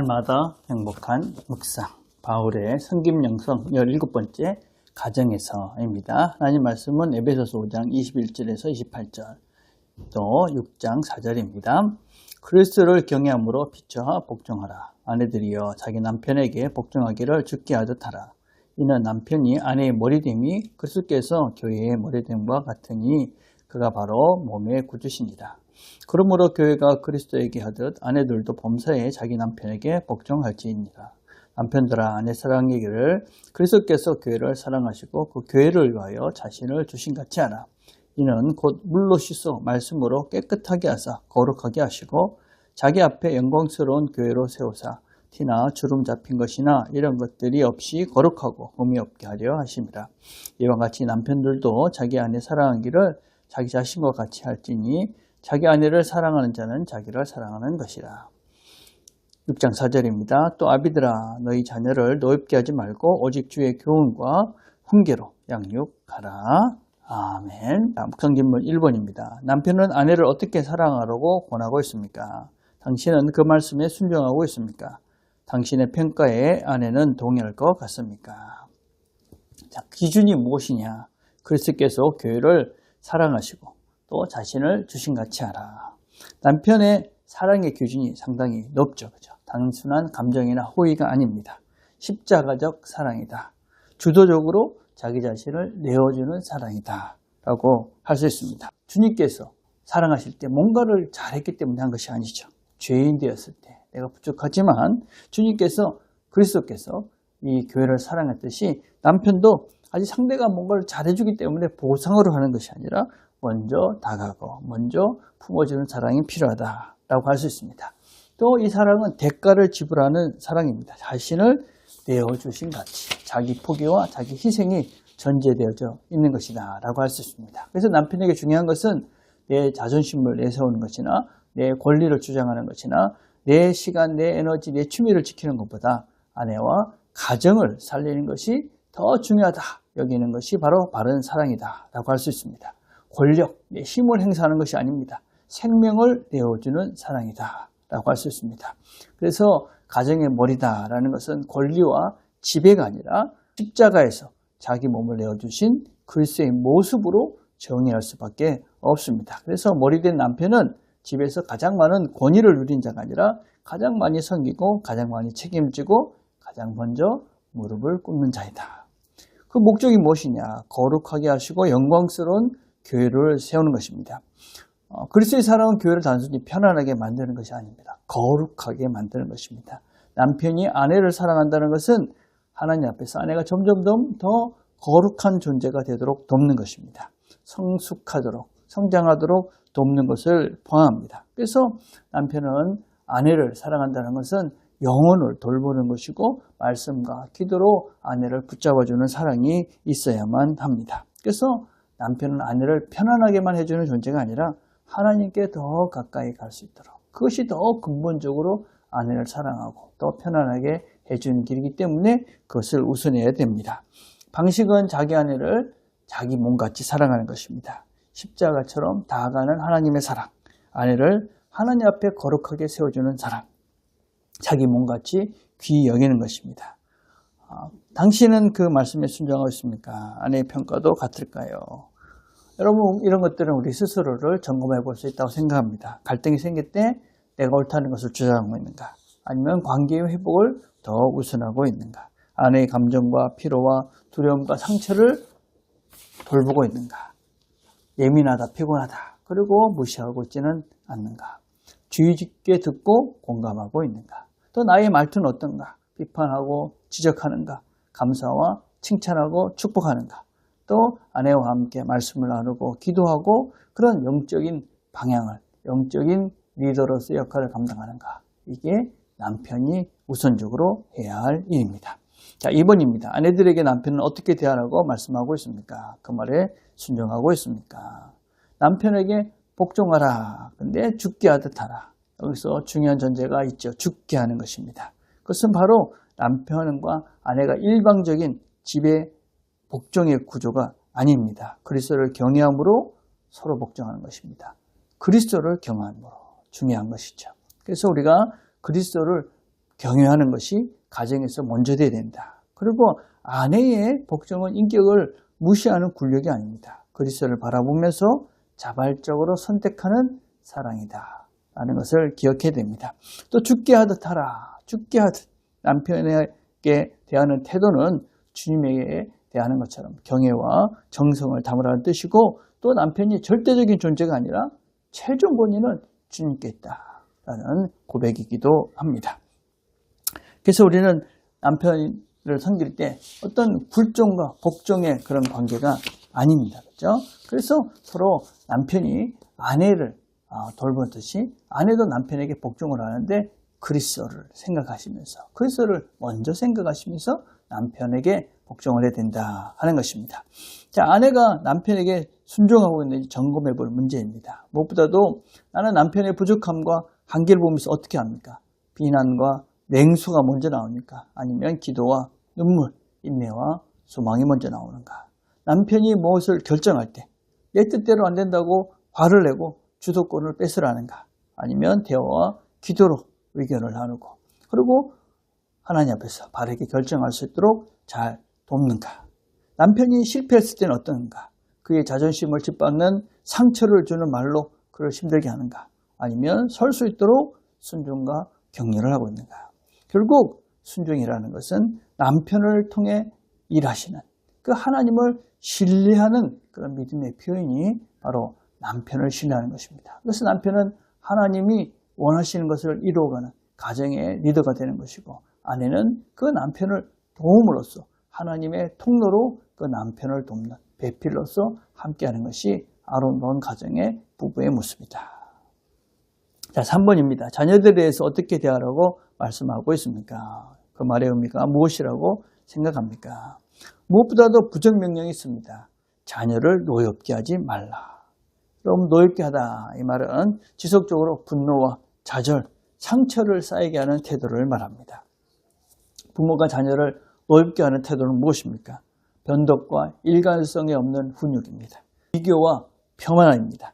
날마다 행복한 묵상 바울의 성김 영성 17번째 가정에서입니다. 하나님 말씀은 에베소서 5장 21절에서 28절 또 6장 4절입니다. 그리스도를 경외함으로 비춰 복종하라. 아내들이여 자기 남편에게 복종하기를 주께 하듯 하라. 이는 남편이 아내의 머리됨이 그리스도께서 교회의 머리됨과 같으니 그가 바로 몸의 구주시니라. 그러므로 교회가 그리스도에게 하듯 아내들도 범사에 자기 남편에게 복종할지니라. 남편들아 아내 사랑하기를 그리스도께서 교회를 사랑하시고 그 교회를 위하여 자신을 주신같이 하라. 이는 곧 물로 씻어 말씀으로 깨끗하게 하사 거룩하게 하시고 자기 앞에 영광스러운 교회로 세우사 티나 주름 잡힌 것이나 이런 것들이 없이 거룩하고 흠이 없게 하려 하심이라. 이와 같이 남편들도 자기 아내 사랑하기를 자기 자신과 같이 할지니 자기 아내를 사랑하는 자는 자기를 사랑하는 것이라. 6장 4절입니다. 또 아비들아 너희 자녀를 노엽게 하지 말고 오직 주의 교훈과 훈계로 양육하라. 아멘. 묵상진문 1번입니다. 남편은 아내를 어떻게 사랑하라고 권하고 있습니까? 당신은 그 말씀에 순종하고 있습니까? 당신의 평가에 아내는 동의할 것 같습니까? 자, 기준이 무엇이냐? 그리스도께서 교회를 사랑하시고 또 자신을 주신같이 하라. 남편의 사랑의 기준이 상당히 높죠. 그죠? 단순한 감정이나 호의가 아닙니다. 십자가적 사랑이다. 주도적으로 자기 자신을 내어주는 사랑이다 라고 할 수 있습니다. 주님께서 사랑하실 때 뭔가를 잘했기 때문에 한 것이 아니죠. 죄인 되었을 때 내가 부족하지만 주님께서 그리스도께서 이 교회를 사랑했듯이 남편도 아직 상대가 뭔가를 잘해주기 때문에 보상으로 하는 것이 아니라 먼저 다가가고 먼저 품어주는 사랑이 필요하다라고 할 수 있습니다. 또 이 사랑은 대가를 지불하는 사랑입니다. 자신을 내어주신 가치, 자기 포기와 자기 희생이 전제되어져 있는 것이다 라고 할 수 있습니다. 그래서 남편에게 중요한 것은 내 자존심을 내세우는 것이나 내 권리를 주장하는 것이나 내 시간, 내 에너지, 내 취미를 지키는 것보다 아내와 가정을 살리는 것이 더 중요하다 여기는 것이 바로 바른 사랑이다 라고 할 수 있습니다. 권력, 내 힘을 행사하는 것이 아닙니다. 생명을 내어주는 사랑이다 라고 할 수 있습니다. 그래서 가정의 머리다라는 것은 권리와 지배가 아니라 십자가에서 자기 몸을 내어주신 그리스도의 모습으로 정의할 수밖에 없습니다. 그래서 머리된 남편은 집에서 가장 많은 권위를 누린 자가 아니라 가장 많이 섬기고 가장 많이 책임지고 가장 먼저 무릎을 꿇는 자이다. 그 목적이 무엇이냐? 거룩하게 하시고 영광스러운 교회를 세우는 것입니다. 그리스도의 사랑은 교회를 단순히 편안하게 만드는 것이 아닙니다. 거룩하게 만드는 것입니다. 남편이 아내를 사랑한다는 것은 하나님 앞에서 아내가 점점 더 거룩한 존재가 되도록 돕는 것입니다. 성숙하도록 성장하도록 돕는 것을 포함합니다. 그래서 남편은 아내를 사랑한다는 것은 영혼을 돌보는 것이고 말씀과 기도로 아내를 붙잡아주는 사랑이 있어야만 합니다. 그래서 남편은 아내를 편안하게만 해주는 존재가 아니라 하나님께 더 가까이 갈 수 있도록 그것이 더 근본적으로 아내를 사랑하고 더 편안하게 해주는 길이기 때문에 그것을 우선해야 됩니다. 방식은 자기 아내를 자기 몸같이 사랑하는 것입니다. 십자가처럼 다가가는 하나님의 사랑, 아내를 하나님 앞에 거룩하게 세워주는 사랑, 자기 몸같이 귀히 여기는 것입니다. 당신은 그 말씀에 순종하고 있습니까? 아내의 평가도 같을까요? 여러분 이런 것들은 우리 스스로를 점검해 볼 수 있다고 생각합니다. 갈등이 생길 때 내가 옳다는 것을 주장하고 있는가? 아니면 관계의 회복을 더 우선하고 있는가? 아내의 감정과 피로와 두려움과 상처를 돌보고 있는가? 예민하다, 피곤하다, 그리고 무시하고 있지는 않는가? 주의 깊게 듣고 공감하고 있는가? 또 나의 말투는 어떤가? 비판하고 지적하는가? 감사와 칭찬하고 축복하는가? 또 아내와 함께 말씀을 나누고 기도하고 그런 영적인 방향을, 영적인 리더로서의 역할을 감당하는가? 이게 남편이 우선적으로 해야 할 일입니다. 자, 2번입니다. 아내들에게 남편은 어떻게 대하라고 말씀하고 있습니까? 그 말에 순종하고 있습니까? 남편에게 복종하라. 근데 죽게 하듯 하라. 여기서 중요한 전제가 있죠. 죽게 하는 것입니다. 그것은 바로 남편과 아내가 일방적인 지배 복종의 구조가 아닙니다. 그리스도를 경외함으로 서로 복종하는 것입니다. 그리스도를 경외함으로 중요한 것이죠. 그래서 우리가 그리스도를 경외하는 것이 가정에서 먼저 돼야 된다. 그리고 아내의 복종은 인격을 무시하는 굴력이 아닙니다. 그리스도를 바라보면서 자발적으로 선택하는 사랑이다 라는 것을 기억해야 됩니다. 또 죽게 하듯 하라. 죽게 하듯 남편에게 대하는 태도는 주님에게 대하는 것처럼 경애와 정성을 담으라는 뜻이고, 또 남편이 절대적인 존재가 아니라 최종 권위는 주님께 있다라는 고백이기도 합니다. 그래서 우리는 남편을 섬길 때 어떤 굴종과 복종의 그런 관계가 아닙니다. 그렇죠? 그래서 서로 남편이 아내를 돌보듯이 아내도 남편에게 복종을 하는데 그리스도를 생각하시면서, 그리스도를 먼저 생각하시면서 남편에게 복종을 해야 된다 하는 것입니다. 자, 아내가 남편에게 순종하고 있는지 점검해 볼 문제입니다. 무엇보다도 나는 남편의 부족함과 한계를 보면서 어떻게 합니까? 비난과 냉소가 먼저 나옵니까? 아니면 기도와 눈물, 인내와 소망이 먼저 나오는가? 남편이 무엇을 결정할 때 내 뜻대로 안 된다고 화를 내고 주도권을 뺏으라는가? 아니면 대화와 기도로 의견을 나누고, 그리고 하나님 앞에서 바르게 결정할 수 있도록 잘 돕는가? 남편이 실패했을 때는 어떤가? 그의 자존심을 짓밟는 상처를 주는 말로 그를 힘들게 하는가? 아니면 설 수 있도록 순종과 격려를 하고 있는가? 결국 순종이라는 것은 남편을 통해 일하시는 그 하나님을 신뢰하는 그런 믿음의 표현이 바로 남편을 신뢰하는 것입니다. 그래서 남편은 하나님이 원하시는 것을 이루어가는 가정의 리더가 되는 것이고, 아내는 그 남편을 도움으로써 하나님의 통로로 그 남편을 돕는 배필로서 함께하는 것이 아름다운 가정의 부부의 모습이다. 자, 3번입니다. 자녀들에 대해서 어떻게 대하라고 말씀하고 있습니까? 그 말의 의미가 무엇이라고 생각합니까? 무엇보다도 부정명령이 있습니다. 자녀를 노엽게 하지 말라. 그럼 노엽게 하다, 이 말은 지속적으로 분노와 좌절, 상처를 쌓이게 하는 태도를 말합니다. 부모가 자녀를 노엽게 하는 태도는 무엇입니까? 변덕과 일관성이 없는 훈육입니다. 비교와 평안입니다.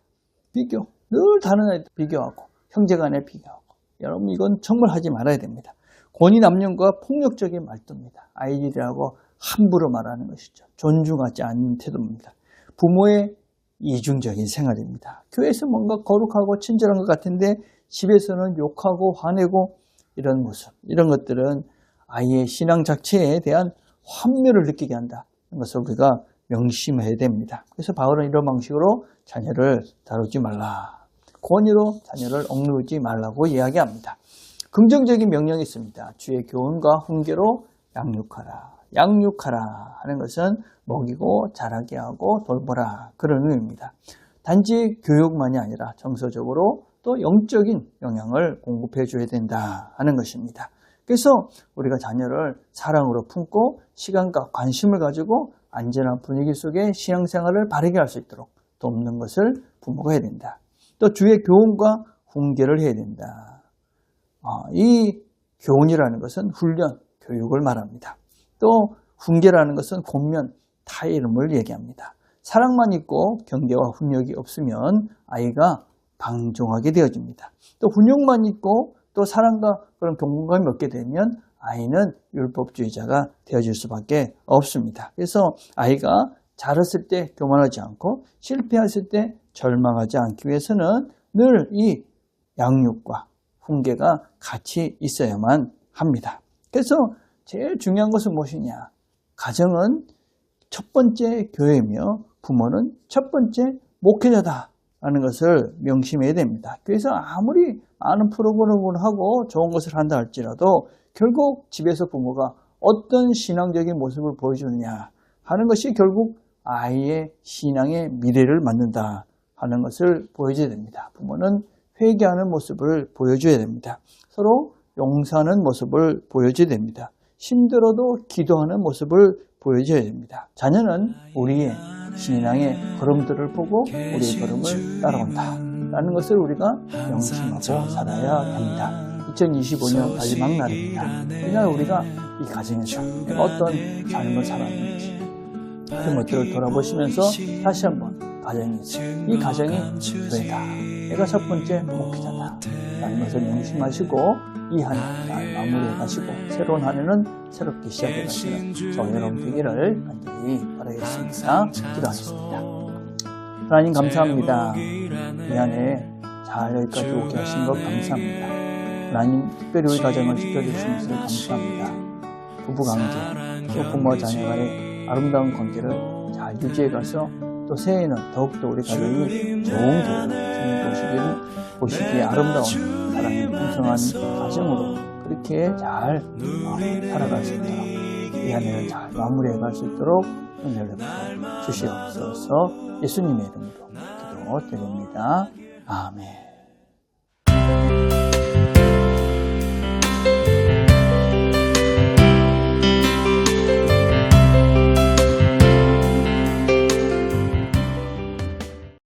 비교, 늘 다른 아이들 비교하고 형제 간에 비교하고, 여러분 이건 정말 하지 말아야 됩니다. 권위남용과 폭력적인 말투입니다. 아이들하고 함부로 말하는 것이죠. 존중하지 않는 태도입니다. 부모의 이중적인 생활입니다. 교회에서 뭔가 거룩하고 친절한 것 같은데 집에서는 욕하고 화내고 이런 모습, 이런 것들은 아이의 신앙 자체에 대한 환멸을 느끼게 한다는 것을 우리가 명심해야 됩니다. 그래서 바울은 이런 방식으로 자녀를 다루지 말라, 권위로 자녀를 억누르지 말라고 이야기합니다. 긍정적인 명령이 있습니다. 주의 교훈과 훈계로 양육하라. 양육하라 하는 것은 먹이고 자라게 하고 돌보라, 그런 의미입니다. 단지 교육만이 아니라 정서적으로 또 영적인 영향을 공급해 줘야 된다 하는 것입니다. 그래서 우리가 자녀를 사랑으로 품고 시간과 관심을 가지고 안전한 분위기 속에 신앙생활을 바르게 할 수 있도록 돕는 것을 부모가 해야 된다. 또 주의 교훈과 훈계를 해야 된다. 이 교훈이라는 것은 훈련, 교육을 말합니다. 또 훈계라는 것은 권면, 타의 이름을 얘기합니다. 사랑만 있고 경계와 훈육이 없으면 아이가 방종하게 되어집니다. 또 훈육만 있고 또 사랑과 그런 경건감이 없게 되면 아이는 율법주의자가 되어질 수밖에 없습니다. 그래서 아이가 자랐을 때 교만하지 않고 실패했을 때 절망하지 않기 위해서는 늘 이 양육과 훈계가 같이 있어야만 합니다. 그래서 제일 중요한 것은 무엇이냐? 가정은 첫 번째 교회이며 부모는 첫 번째 목회자다라는 것을 명심해야 됩니다. 그래서 아무리 많은 프로그램을 하고 좋은 것을 한다 할지라도 결국 집에서 부모가 어떤 신앙적인 모습을 보여주느냐 하는 것이 결국 아이의 신앙의 미래를 만든다 하는 것을 보여줘야 됩니다. 부모는 회개하는 모습을 보여줘야 됩니다. 서로 용서하는 모습을 보여줘야 됩니다. 힘들어도 기도하는 모습을 보여줘야 됩니다. 자녀는 우리의 신앙의 걸음들을 보고 우리의 걸음을 따라온다 라는 것을 우리가 명심하고 살아야 합니다. 2025년 마지막 날입니다. 이날 우리가 이 가정에서 내가 어떤 삶을 살았는지 그런 것들을 돌아보시면서 다시 한번 가정에서 이 가정이 교회다, 내가 첫 번째 목회자다 라는 것을 명심하시고 이 한 해 잘 마무리해 가시고 새로운 한 해는 새롭게 시작해 가시는 저와 여러분 되기를 간절히 바라겠습니다. 기도하겠습니다. 하나님 감사합니다. 이 한 해 잘 여기까지 오게 하신 것 감사합니다. 하나님 특별히 우리 가정을 지켜주신 것을 감사합니다. 부부관계 또 부모와 자녀 간의 아름다운 관계를 잘 유지해 가서 또 새해에는 더욱더 우리 가정이 좋은 교회로 보시기에 아름다운 사랑이 풍성한 가정으로 그렇게 잘 살아갈 수 있도록 이 한 해를 잘 마무리해 갈 수 있도록 은혜를 주시옵소서. 예수님의 이름으로 기도드립니다. 아멘.